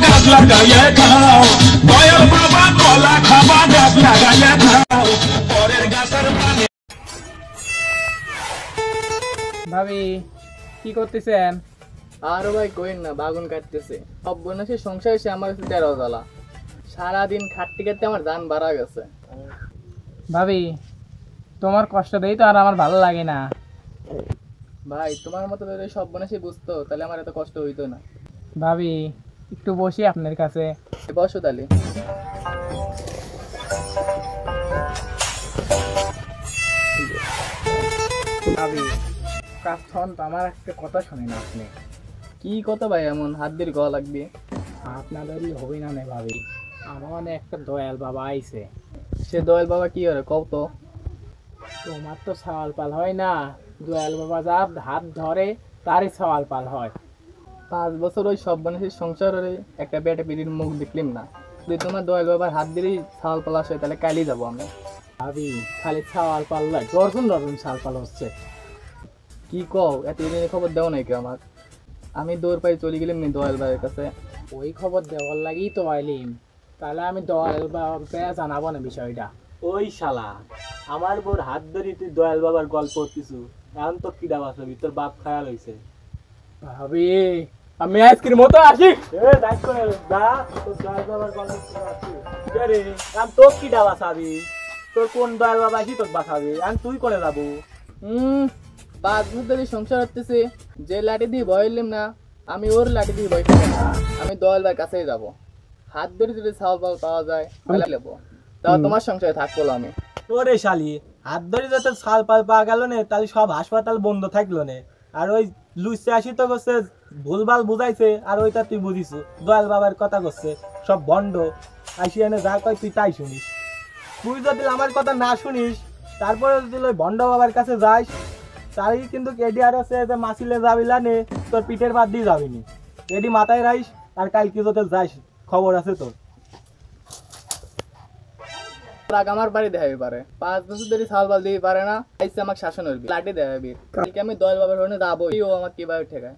গাছ লাগাইয়া খাও দয়াল বাবা কলা খাবা গাছ লাগাইয়া খাও পরের গাছের পানি। ভাবি কি করতেছেন? আরো ভাই কইন না, বাগুন কাটতেছে। সব বোনাসের সংসার এসে আমার তেরো জ্বালা। সারাদিন খাটতে খাটতে আমার দান বাড়া গেছে। ভাবি তোমার কষ্ট দেই তো আর আমার ভালো লাগে না। ভাই তোমার মতো যদি সব বোনাসই বুঝতো তাহলে আমার এত কষ্ট হইতো না। ভাবি একটু বসি আপনার কাছে। বসো তাহলে। ভাবি কাছন তো আমার একটা কথা শুনেন আপনি। কি কথা ভাই এমন হাত দিয়ে গলা লাগবে? আপনাদের হবি না ভাবি, আমার একটা দয়াল বাবা আইছে। সে দয়াল বাবা কি করে কও তো? তোমার তো সওয়াল পাল হয় না, দয়াল বাবা যার হাত ধরে তারই সওয়াল পাল হয়। 5 বছর ওই সব বোনাসের সংসারে একটা বেটা পিড়ির মুখ দেখলাম না। যদি তোমার দয়াল বাবার হাত দিলেই ছাল পালাস হয় তাহলে কালই যাবো আমি। ভাবি খালি সওয়াল পাল নয়, দর্শন দর্শন সাল পাল হচ্ছে। কি কও, এত দিনের খবর দেও নাকি আমার? আমি দৌড় পাই চলে গেলাম নি দয়াল ভাইয়ের কাছে। ওই খবর দেওয়ার লাগেই তো আইলিম, তাহলে আমি দয়াল বাবাকে জানাবো না বিষয়টা। ওই শালা আমার বোর হাত ধরি তুই দয়াল বাবার গল্প কিছু এখন তো কিডা বাঁচাবি, তোর বাপ খায়াল হইছে। ভাবি আমি আজকের মতো আসি। তোর দয়াল বাবার গল্প রে আমি তোর কিডা বাঁচাবি? তোর কোন দয়াল বাবা আসি তোর বাঁচাবি? আমি তুই করে যাবো? 5 বছর ধরে সংসার হতেছে, যে লাঠি দিয়ে ভয় হইলাম না আমি ওর লাঠি দিয়ে ভয় পাই না। আমি দয়াল ভাইয়ের কাছেই যাবো। হাত ধরে যদি ছাল পাল পাওয়া যায় তাহলে নেবো, তাও তোমার সংসারে থাকবো না আমি। ওরে শালি হাত ধরে যাতে ছাল পাল পাওয়া গেল না তাহলে সব হাসপাতাল বন্ধ থাকলো না। আর ওই লুচে আসি তো করছে ভুলভাল বুঝাইছে, আর ওইটা তুই বুঝিস দয়াল বাবার কথা করছে সব বন্ড। আসি এনে যা কয় তুই তাই শুনিস। তুই যদি আমার কথা না শুনিস তারপরে যদি ওই বন্ড বাবার কাছে যাস তাই কিন্তু এডি আর আছে যে মাসিলে যাবিলা নে তোর পিঠের বাদ দিয়ে যাবিনি। এডি মাথায় রাইস আর কালকে যদি যাস খবর আছে তোর। রাগ আমার বাড়ি দেখাবি পারে, 5 বছর ধরে ছাল পাল দিয়ে পারে না, আইসে আমাকে শাসন করবি, লাঠি দেখাবি। কালকে আমি দয়াল বাবার হনে যাবো, ও আমাকে কিভাবে ঠেকায়।